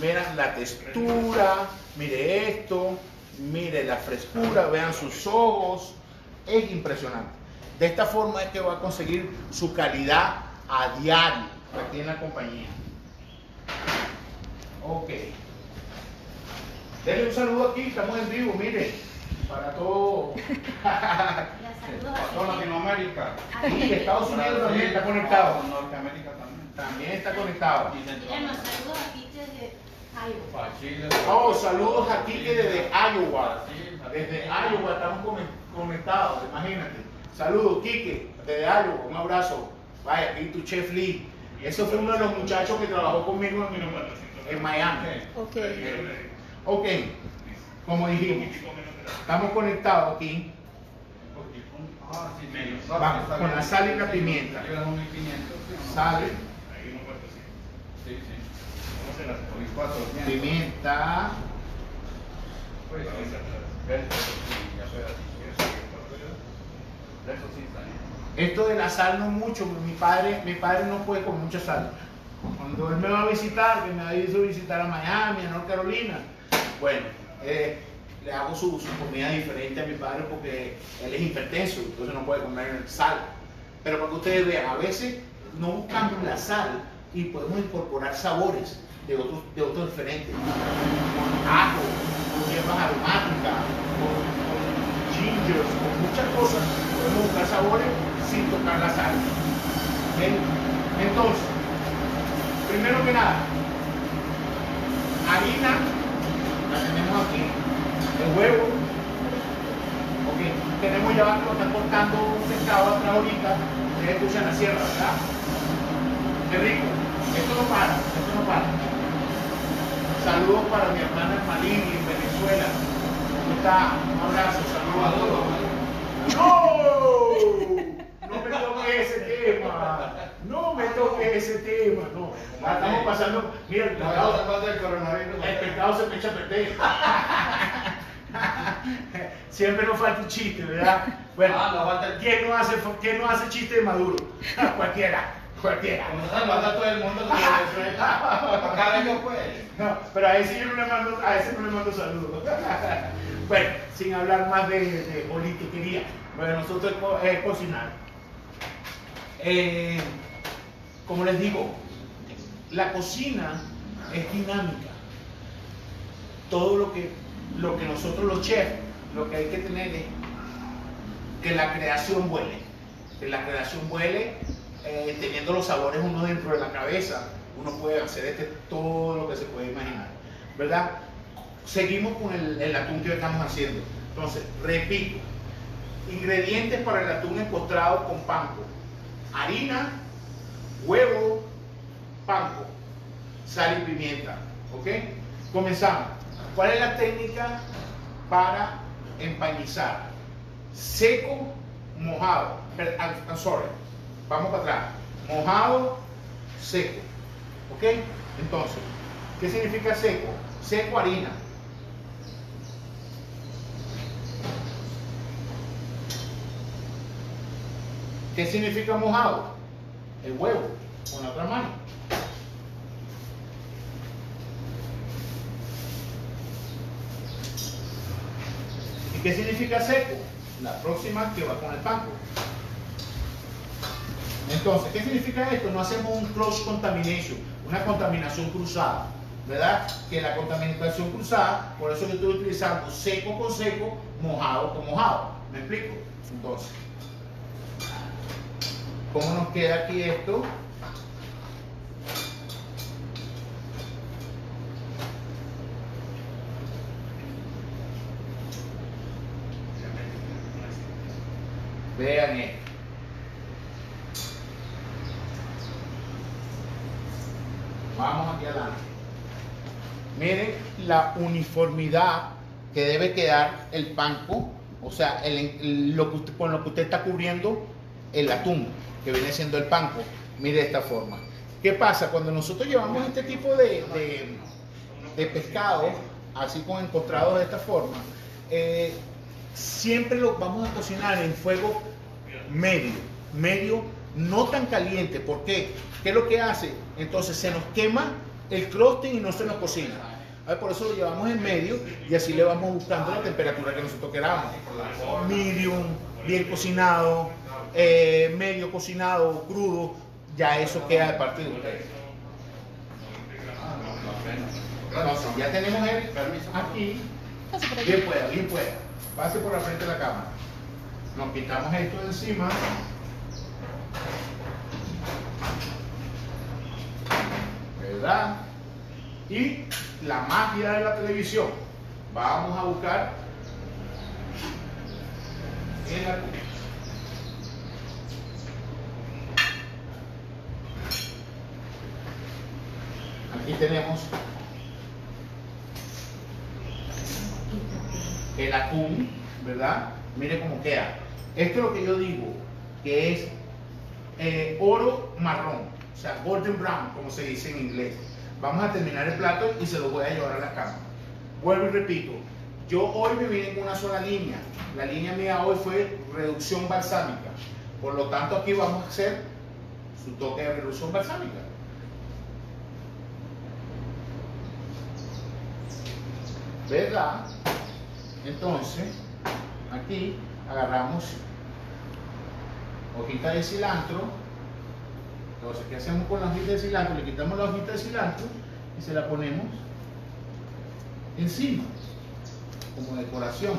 Miren la textura, mire esto, mire la frescura, vean sus ojos. Es impresionante. De esta forma es que va a conseguir su calidad a diario aquí en la compañía. Ok. Denle un saludo aquí, estamos en vivo, miren. Para todo. Para toda Latinoamérica. Y Estados Unidos también está conectado. Norteamérica también. También está conectado. Y Mira, nos saludos aquí desde Oh, saludos a Quique desde Iowa. Desde Iowa estamos conectados, imagínate. Saludos, Quique, desde Iowa, un abrazo. Vaya, aquí tu chef Lee. Eso fue uno de los muchachos que trabajó conmigo en Miami. Ok. Ok, como dijimos, estamos conectados aquí. Vamos, con la sal y la pimienta. Sal, pimienta. Esto de la sal no mucho, mi padre no puede comer mucha sal. Cuando él me va a visitar, que me va a ir a visitar a Miami, a North Carolina, bueno, le hago su comida diferente a mi padre porque él es hipertenso, entonces no puede comer sal. Pero para que ustedes vean, a veces no buscamos la sal y podemos incorporar sabores de otros diferentes. Con ajo, con hierbas aromáticas, con ginger, con muchas cosas, podemos buscar sabores sin tocar la sal. ¿Ven? Entonces, primero que nada, harina, la tenemos aquí, el huevo, ok, tenemos ya que lo están cortando un pescado atrás ahorita, ustedes escuchan la sierra, ¿verdad? Qué rico, esto no para. Saludos para mi hermana en Malini, en Venezuela. ¿Cómo está? Un abrazo, saludos a todos. ¡No! No me toques ese tema. No me toques ese tema. No. La estamos pasando. Mira, el pescado se me echa a perder. Siempre nos falta un chiste, ¿verdad? Bueno, ¿quién no hace chiste de Maduro? Cualquiera. Todo el mundo cada año pues. No, pero a ese no le mando saludos. Bueno, sin hablar más de politiquería. Bueno, nosotros cocinar. Como les digo, la cocina es dinámica. Todo lo que nosotros los chefs, lo que hay que tener es que la creación vuele. Que la creación vuele teniendo los sabores uno dentro de la cabeza. Uno puede hacer todo lo que se puede imaginar, ¿verdad? Seguimos con el atún que estamos haciendo. Entonces, repito, ingredientes para el atún empotrado con panko: harina, huevo, panko, sal y pimienta. ¿Ok? Comenzamos. ¿Cuál es la técnica para empanizar? Seco, mojado. I'm sorry. Vamos para atrás. Mojado, seco. ¿Ok? Entonces, ¿qué significa seco? Seco, harina. ¿Qué significa mojado? El huevo, con la otra mano. ¿Y qué significa seco? La próxima que va con el panko. Entonces, ¿qué significa esto? No hacemos un cross contamination, una contaminación cruzada, ¿verdad? Que la contaminación cruzada, por eso yo estoy utilizando seco con seco, mojado con mojado. ¿Me explico? Entonces, ¿cómo nos queda aquí esto? Vean esto. Vamos aquí adelante. Miren la uniformidad que debe quedar el panko, o sea, con lo que usted está cubriendo el atún, que viene siendo el panko. Mire de esta forma. ¿Qué pasa? Cuando nosotros llevamos este tipo de pescado, así como encontrado de esta forma, siempre lo vamos a cocinar en fuego medio, no tan caliente. ¿Por qué? ¿Qué es lo que hace? Entonces se nos quema el crusting y no se nos cocina. Por eso lo llevamos en medio y así le vamos buscando la temperatura que nosotros queramos. Medium, bien cocinado, medio cocinado, crudo, ya eso queda de parte de ustedes. Entonces ya tenemos el aquí. Bien pueda. Pase por la frente de la cámara. Nos quitamos esto de encima. ¿Verdad? Y la magia de la televisión. Vamos a buscar el atún. Aquí tenemos el atún, ¿verdad? Mire cómo queda. Esto es lo que yo digo, que es oro marrón, o sea, golden brown, como se dice en inglés. Vamos a terminar el plato y se lo voy a llevar a la cama. Vuelvo y repito, yo hoy me vine en una sola línea. La línea mía hoy fue reducción balsámica. Por lo tanto, aquí vamos a hacer su toque de reducción balsámica. ¿Verdad? Entonces, aquí agarramos hojita de cilantro. Entonces, ¿qué hacemos con la hojita de cilantro? Le quitamos la hojita de cilantro y se la ponemos encima, como decoración.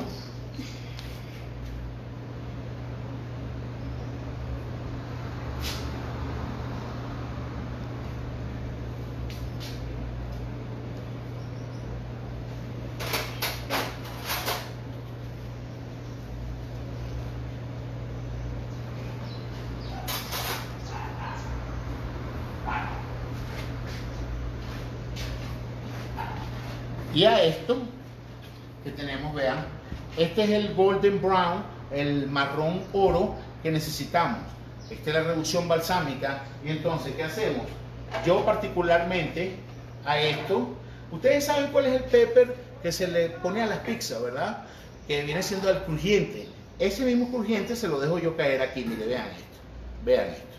Y a esto que tenemos, vean, este es el golden brown, el marrón oro que necesitamos. Esta es la reducción balsámica. Y entonces, ¿qué hacemos? Yo particularmente a esto, ustedes saben cuál es el pepper que se le pone a las pizzas, ¿verdad? Que viene siendo el crujiente. Ese mismo crujiente se lo dejo yo caer aquí, mire, vean esto. Vean esto.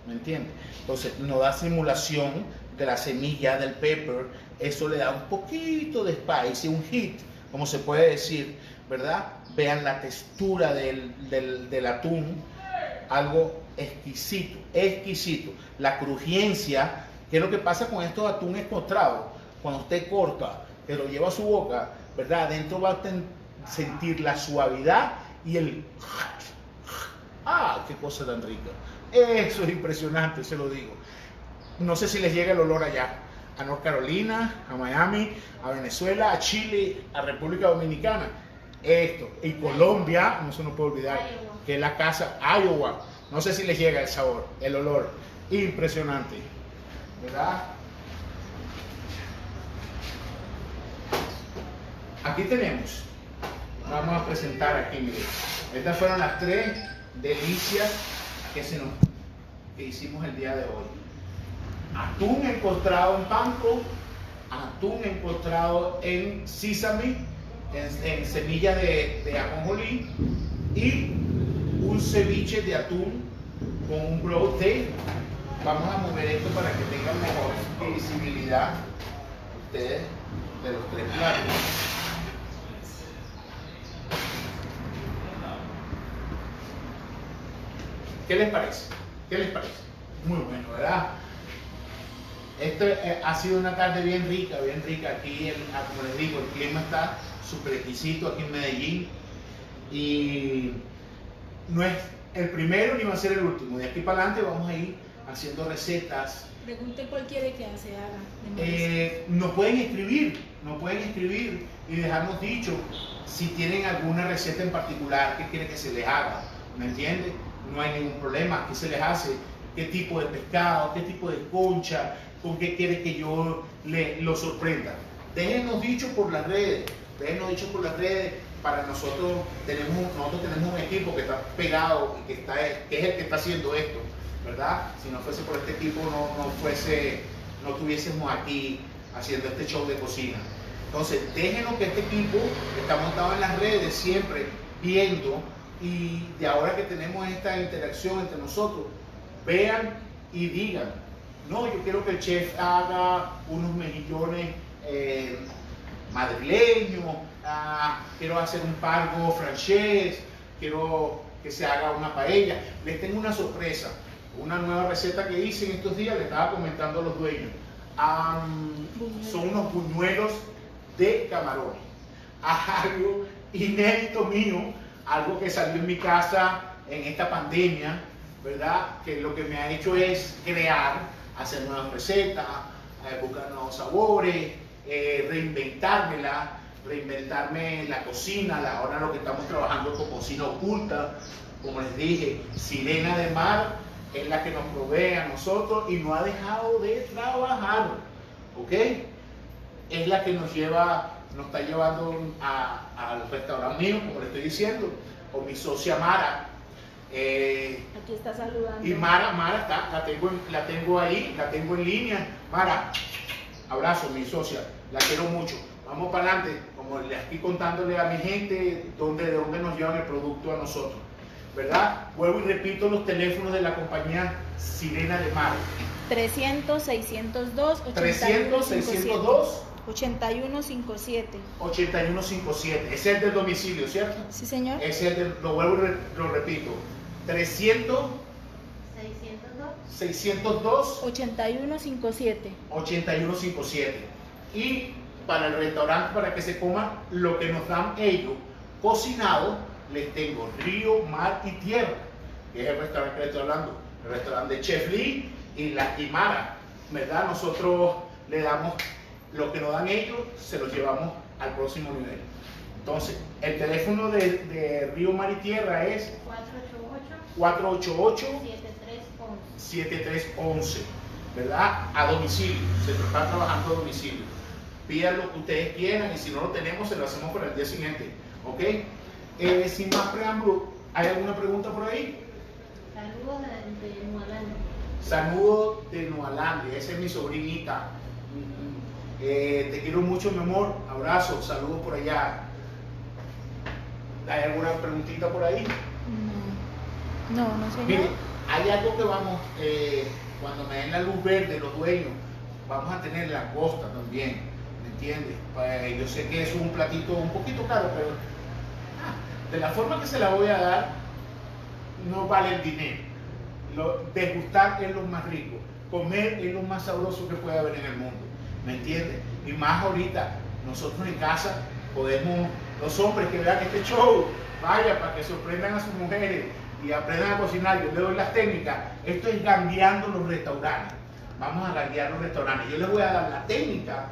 ¿Me entienden? Entonces, no da simulación de la semilla del pepper. Eso le da un poquito de spice, un hit, como se puede decir, ¿verdad? Vean la textura del atún, algo exquisito, exquisito. La crujencia, ¿qué es lo que pasa con estos atunes costrados? Cuando usted corta, que lo lleva a su boca, ¿verdad? Adentro va a sentir la suavidad y el... ¡Ah, qué cosa tan rica! Eso es impresionante, se lo digo. No sé si les llega el olor allá, a North Carolina, a Miami, a Venezuela, a Chile, a República Dominicana. Esto, y Colombia, no se nos puede olvidar, que es la casa, Iowa. No sé si les llega el sabor, el olor. Impresionante, ¿verdad? Aquí tenemos, vamos a presentar aquí, miren. Estas fueron las 3 delicias que hicimos el día de hoy. Atún encontrado en panko, atún encontrado en sesame, en semillas de ajonjolí, y un ceviche de atún con un broth de. Vamos a mover esto para que tengan mejor visibilidad ustedes de los 3 platos. ¿Qué les parece? ¿Qué les parece? Muy bueno, ¿verdad? Esto ha sido una tarde bien rica, bien rica. Aquí, como les digo, el clima está súper exquisito aquí en Medellín. Y no es el primero ni va a ser el último. De aquí para adelante vamos a ir haciendo recetas. Pregunte cuál quiere que se haga. Nos pueden escribir y dejarnos dicho si tienen alguna receta en particular que quieren que se les haga. ¿Me entiende? No hay ningún problema. ¿Qué se les hace? ¿Qué tipo de pescado? ¿Qué tipo de concha? ¿Con qué quiere que yo lo sorprenda? Déjenos dicho por las redes. Para nosotros tenemos un equipo que está pegado y que es el que está haciendo esto, ¿verdad? Si no fuese por este equipo no estuviésemos aquí haciendo este show de cocina. Entonces déjenos que este equipo está montado en las redes siempre viendo, y de ahora que tenemos esta interacción entre nosotros, vean y digan, no, yo quiero que el chef haga unos mejillones madrileños, quiero hacer un pargo francés, quiero que se haga una paella. Les tengo una sorpresa, una nueva receta que hice en estos días, le estaba comentando a los dueños. Son unos buñuelos de camarones, algo inédito mío, algo que salió en mi casa en esta pandemia, ¿verdad? Que lo que me ha hecho es hacer nuevas recetas, buscar nuevos sabores, reinventarme la cocina, ahora lo que estamos trabajando con cocina oculta, como les dije, Sirena de Mar es la que nos provee a nosotros y no ha dejado de trabajar, ¿ok? Es la que nos está llevando al restaurante mío, como le estoy diciendo, con mi socia Mara. Aquí está saludando. Y Mara está, la tengo ahí, la tengo en línea. Mara, abrazo, mi socia, la quiero mucho. Vamos para adelante, como le estoy contándole a mi gente de dónde nos llevan el producto a nosotros, ¿verdad? Vuelvo y repito los teléfonos de la compañía Sirena de Mar. 300-602-8157. 8157. 8157. Ese es el del domicilio, ¿cierto? Sí, señor. Ese es el del, lo vuelvo y lo repito. 300 602 8157. 8157. Y para el restaurante, para que se coma lo que nos dan ellos cocinado, les tengo Río, Mar y Tierra, que es el restaurante que les estoy hablando, el restaurante de Chef Lee y Mara, ¿verdad? Nosotros le damos lo que nos dan ellos, se los llevamos al próximo nivel. Entonces, el teléfono de Río, Mar y Tierra es 488-7311, ¿verdad? A domicilio, se está trabajando a domicilio. Pidan lo que ustedes quieran y si no lo tenemos, se lo hacemos para el día siguiente, ¿ok? Sin más preámbulo, ¿hay alguna pregunta por ahí? Saludos de Nualandia. Saludos de Nualandia, esa es mi sobrinita. Te quiero mucho, mi amor. Abrazo, saludos por allá. ¿Hay alguna preguntita por ahí? No, señor. Mire, hay algo que vamos, cuando me den la luz verde los dueños, vamos a tener langosta también, ¿me entiendes? Pues, yo sé que es un platito un poquito caro, pero de la forma que se la voy a dar, no vale el dinero. Degustar es lo más rico, comer es lo más sabroso que puede haber en el mundo, ¿me entiendes? Y más ahorita, nosotros en casa podemos, los hombres que vean este show, vaya, para que sorprendan a sus mujeres y aprendan a cocinar. Yo les doy las técnicas. Esto es gangueando los restaurantes. Vamos a ganguear los restaurantes. Yo les voy a dar la técnica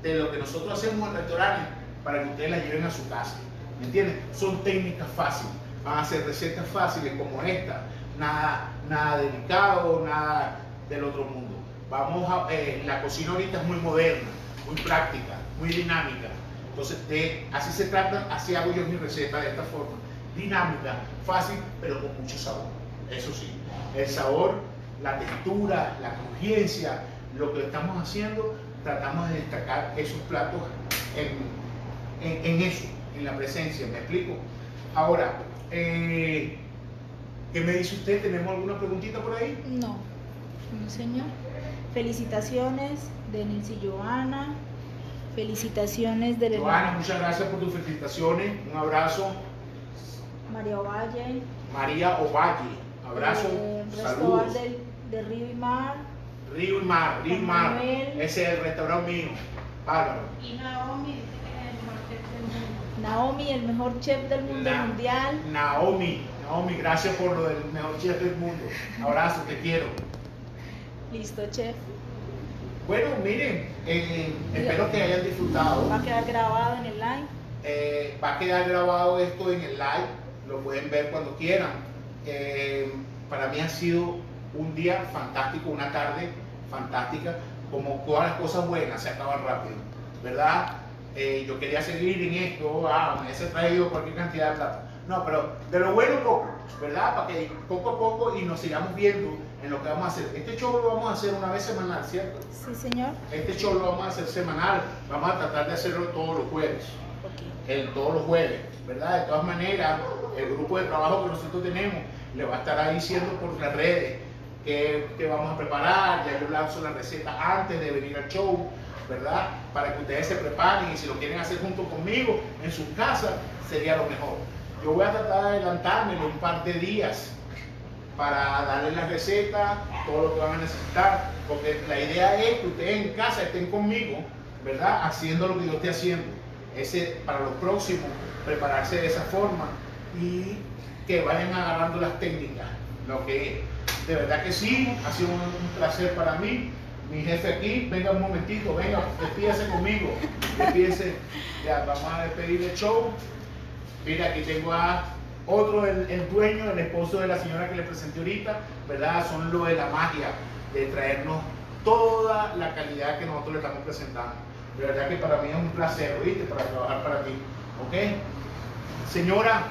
de lo que nosotros hacemos en restaurantes para que ustedes la lleven a su casa, ¿me entienden? Son técnicas fáciles, van a ser recetas fáciles como esta, nada delicado, nada del otro mundo. La cocina ahorita es muy moderna, muy práctica, muy dinámica. Entonces, así se trata, así hago yo mi receta, de esta forma, dinámica, fácil, pero con mucho sabor. Eso sí, el sabor, la textura, la crujencia, lo que estamos haciendo, tratamos de destacar esos platos en eso, en la presencia, ¿me explico? Ahora, ¿qué me dice usted? ¿Tenemos alguna preguntita por ahí? No, señor. Felicitaciones de Nilsi Joana. Felicitaciones de Joana, muchas gracias por tus felicitaciones. Un abrazo. María Ovalle. María Ovalle, abrazo. Saludos. Restaurante de Río y Mar. Río y Mar, Río y Mar. Manuel. Ese es el restaurante mío. Bárbaro. Y Naomi dice que es el mejor chef del mundo. Naomi, el mejor chef del mundo mundial. Naomi, gracias por lo del mejor chef del mundo. Abrazo, te quiero. Listo, chef. Bueno, miren, espero que hayan disfrutado. Va a quedar grabado en el live. Va a quedar grabado esto en el live, lo pueden ver cuando quieran. Para mí ha sido un día fantástico, una tarde fantástica, como todas las cosas buenas se acaban rápido, ¿verdad? Yo quería seguir en esto, me hubiese traído cualquier cantidad de plata. No, pero de lo bueno poco, ¿verdad? Para que poco a poco y nos sigamos viendo en lo que vamos a hacer. Este show lo vamos a hacer una vez semanal, ¿cierto? Sí, señor. Este show lo vamos a hacer semanal, vamos a tratar de hacerlo todos los jueves. Todos los jueves, ¿verdad? De todas maneras, el grupo de trabajo que nosotros tenemos le va a estar ahí diciendo por las redes que vamos a preparar. Ya yo lanzo la receta antes de venir al show, ¿verdad? Para que ustedes se preparen y si lo quieren hacer junto conmigo en sus casas, sería lo mejor. Yo voy a tratar de adelantármelo un par de días para darles la receta, todo lo que van a necesitar, porque la idea es que ustedes en casa estén conmigo, ¿verdad? Haciendo lo que yo esté haciendo. Para los próximos, prepararse de esa forma y que vayan agarrando las técnicas, lo que de verdad que sí, ha sido un placer para mí, Mi jefe aquí, venga un momentito, venga, despídase conmigo. Despídese. Ya, vamos a despedir el show. Mira, aquí tengo a otro, el dueño, el esposo de la señora que le presenté ahorita, ¿verdad? Son lo de la magia, de traernos toda la calidad que nosotros le estamos presentando. De verdad que para mí es un placer, ¿oíste? Para trabajar para ti, ¿ok? Señora,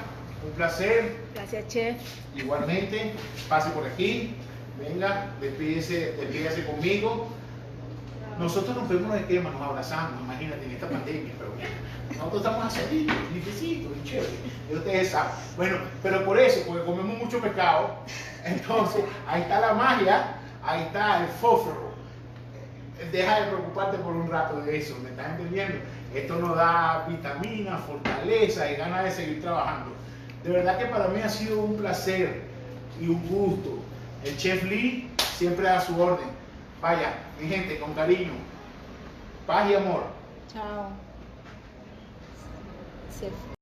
un placer. Gracias, chef. Igualmente, pase por aquí, venga, despídese conmigo. Nosotros nos vemos de quema, nos abrazamos, imagínate, en esta pandemia, pero bien, nosotros estamos así, limpiecitos, y chévere, y ustedes saben. Bueno, pero por eso, porque comemos mucho pescado, entonces ahí está la magia, ahí está el fósforo. Deja de preocuparte por un rato de eso, ¿me estás entendiendo? Esto nos da vitamina, fortaleza y ganas de seguir trabajando. De verdad que para mí ha sido un placer y un gusto. El chef Lee siempre a su orden. Vaya, mi gente, con cariño, paz y amor. Chao. Chef.